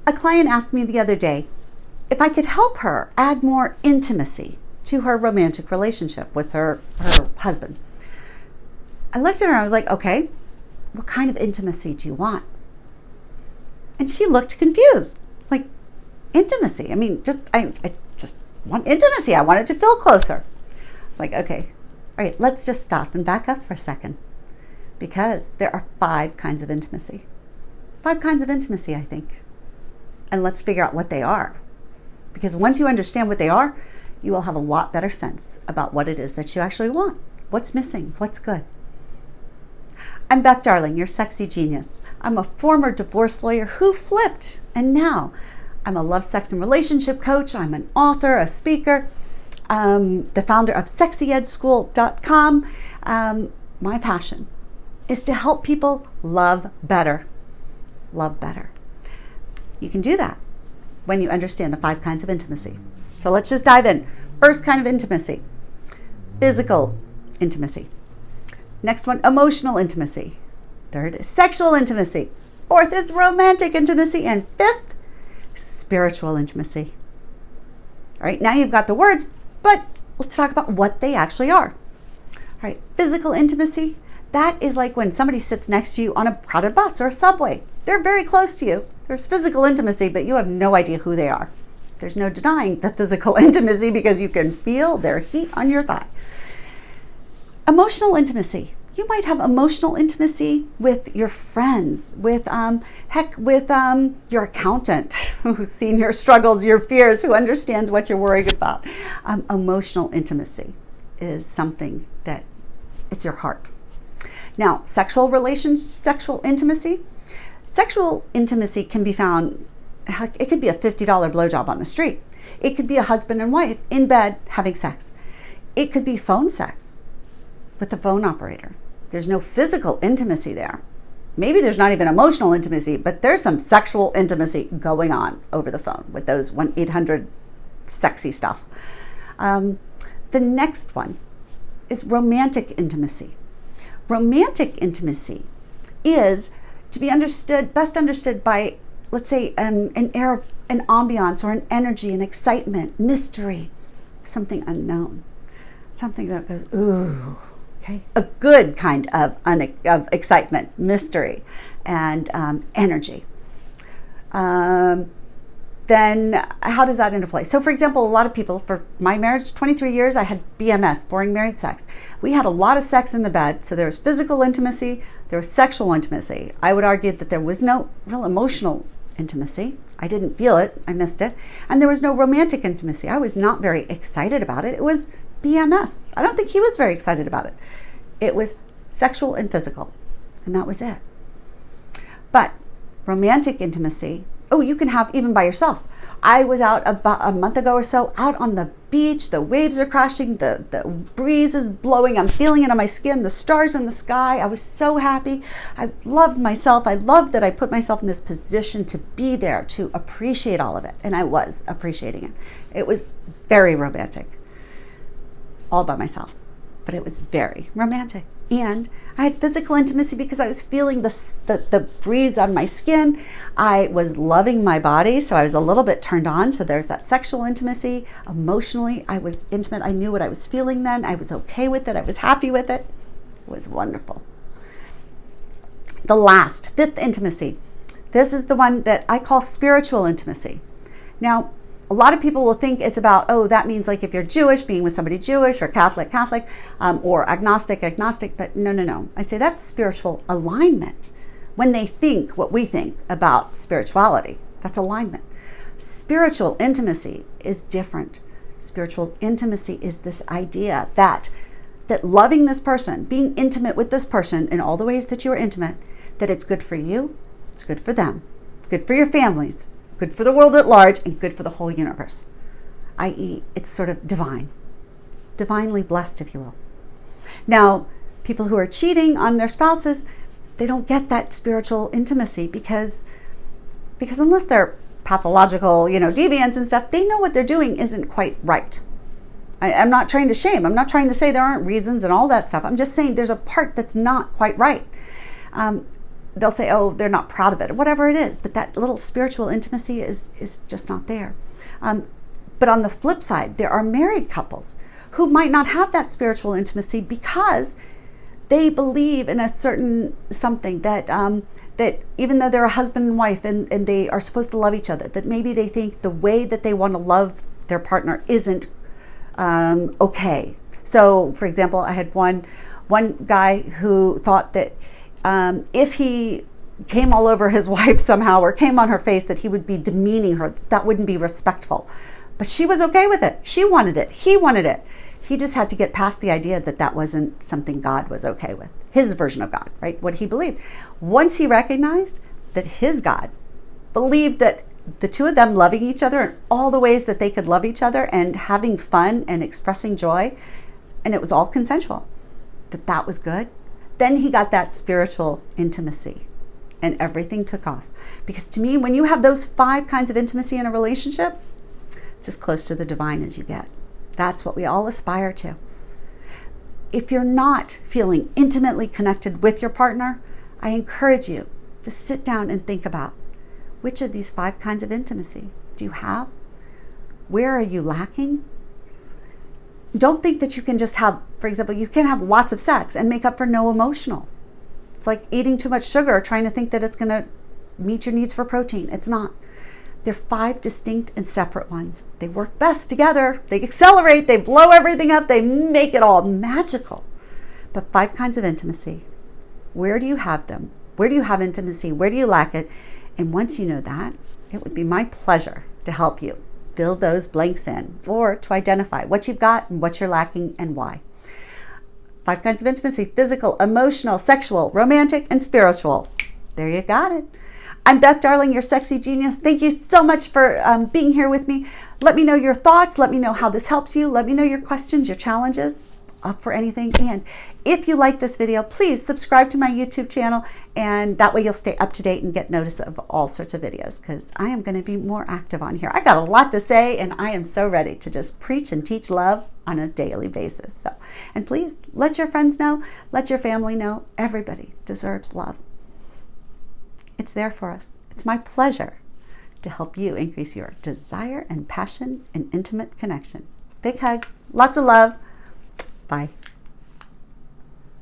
A client asked me the other day if I could help her add more intimacy to her romantic relationship with her husband. I looked at her and I was like, okay, what kind of intimacy do you want? And she looked confused. Like, intimacy? I mean, I just want intimacy. I want it to feel closer. I was like, okay, all right, let's just stop and back up for a second, because there are 5 kinds of intimacy. 5 kinds of intimacy, I think. And let's figure out what they are. Because once you understand what they are, you will have a lot better sense about what it is that you actually want. What's missing? What's good? I'm Beth Darling, your sexy genius. I'm a former divorce lawyer who flipped, and now I'm a love, sex, and relationship coach. I'm an author, a speaker, the founder of sexyedschool.com. My passion is to help people love better. Love better. You can do that when you understand the 5 kinds of intimacy. So let's just dive in. First kind of intimacy, physical intimacy. Next one, emotional intimacy. Third is sexual intimacy. Fourth is romantic intimacy. And 5th, spiritual intimacy. All right, now you've got the words, but let's talk about what they actually are. All right, physical intimacy. That is like when somebody sits next to you on a crowded bus or a subway. They're very close to you. There's physical intimacy, but you have no idea who they are. There's no denying the physical intimacy because you can feel their heat on your thigh. Emotional intimacy. You might have emotional intimacy with your friends, with your accountant who's seen your struggles, your fears, who understands what you're worried about. Emotional intimacy is something that it's your heart. Now, sexual intimacy. Sexual intimacy can be found, it could be a $50 blowjob on the street. It could be a husband and wife in bed having sex. It could be phone sex with the phone operator. There's no physical intimacy there. Maybe there's not even emotional intimacy, but there's some sexual intimacy going on over the phone with those 1-800 sexy stuff. The next one is romantic intimacy. Romantic intimacy is to be best understood by, let's say, an air, an ambiance, or an energy, an excitement, mystery, something unknown, something that goes, ooh, okay? A good kind of excitement, mystery, and energy. Then how does that interplay? So for example, a lot of people, for my marriage, 23 years, I had BMS, boring married sex. We had a lot of sex in the bed. So there was physical intimacy, there was sexual intimacy. I would argue that there was no real emotional intimacy. I didn't feel it, I missed it. And there was no romantic intimacy. I was not very excited about it. It was BMS. I don't think he was very excited about it. It was sexual and physical, and that was it. But romantic intimacy, you can have even by yourself. I was out about a month ago or so, out on the beach. The waves are crashing, the breeze is blowing. I'm feeling it on my skin, the stars in the sky. I was so happy. I loved myself. I loved that I put myself in this position to be there, to appreciate all of it. And I was appreciating it. It was very romantic, all by myself, but it was very romantic. And I had physical intimacy because I was feeling the breeze on my skin. I was loving my body, so I was a little bit turned on. So there's that sexual intimacy. Emotionally, I was intimate. I knew what I was feeling then. I was okay with it. I was happy with it. It was wonderful. The last, 5th intimacy. This is the one that I call spiritual intimacy. Now, a lot of people will think it's about, that means like if you're Jewish, being with somebody Jewish, or Catholic, or agnostic, but no. I say that's spiritual alignment. When they think what we think about spirituality, that's alignment. Spiritual intimacy is different. Spiritual intimacy is this idea that loving this person, being intimate with this person in all the ways that you are intimate, that it's good for you, it's good for them, good for your families, good for the world at large, and good for the whole universe, i.e. it's sort of divinely blessed, if you will. Now, people who are cheating on their spouses, they don't get that spiritual intimacy because unless they're pathological, deviants and stuff, they know what they're doing isn't quite right. I'm not trying to shame. I'm not trying to say there aren't reasons and all that stuff. I'm just saying there's a part that's not quite right. they'll say, oh, they're not proud of it, or whatever it is, but that little spiritual intimacy is just not there. But on the flip side, there are married couples who might not have that spiritual intimacy because they believe in a certain something that that even though they're a husband and wife and they are supposed to love each other, that maybe they think the way that they want to love their partner isn't okay. So, for example, I had one guy who thought that if he came all over his wife somehow or came on her face, that he would be demeaning her. That wouldn't be respectful. But she was okay with it. She wanted it. He wanted it. He just had to get past the idea that that wasn't something God was okay with. His version of God, right? What he believed. Once he recognized that his God believed that the two of them loving each other in all the ways that they could love each other and having fun and expressing joy, and it was all consensual, that was good, then he got that spiritual intimacy and everything took off. Because to me, when you have those 5 kinds of intimacy in a relationship, it's as close to the divine as you get. That's what we all aspire to. If you're not feeling intimately connected with your partner, I encourage you to sit down and think about, which of these 5 kinds of intimacy do you have? Where are you lacking? Don't think that you can just have, for example, you can have lots of sex and make up for no emotional. It's like eating too much sugar, trying to think that it's going to meet your needs for protein. It's not. They're 5 distinct and separate ones. They work best together. They accelerate, they blow everything up, they make it all magical. But 5 kinds of intimacy. Where do you have them? Where do you have intimacy? Where do you lack it? And once you know that, it would be my pleasure to help you fill those blanks in, or to identify what you've got and what you're lacking and why. 5 kinds of intimacy: physical, emotional, sexual, romantic, and spiritual. There you got it. I'm Beth Darling, your sexy genius. Thank you so much for being here with me. Let me know your thoughts. Let me know how this helps you. Let me know your questions, your challenges, up for anything. And if you like this video, please subscribe to my YouTube channel, and that way you'll stay up to date and get notice of all sorts of videos, because I am going to be more active on here. I got a lot to say, and I am so ready to just preach and teach love on a daily basis. So, and please let your friends know, let your family know, everybody deserves love. It's there for us. It's my pleasure to help you increase your desire and passion and intimate connection. Big hugs, lots of love. Bye.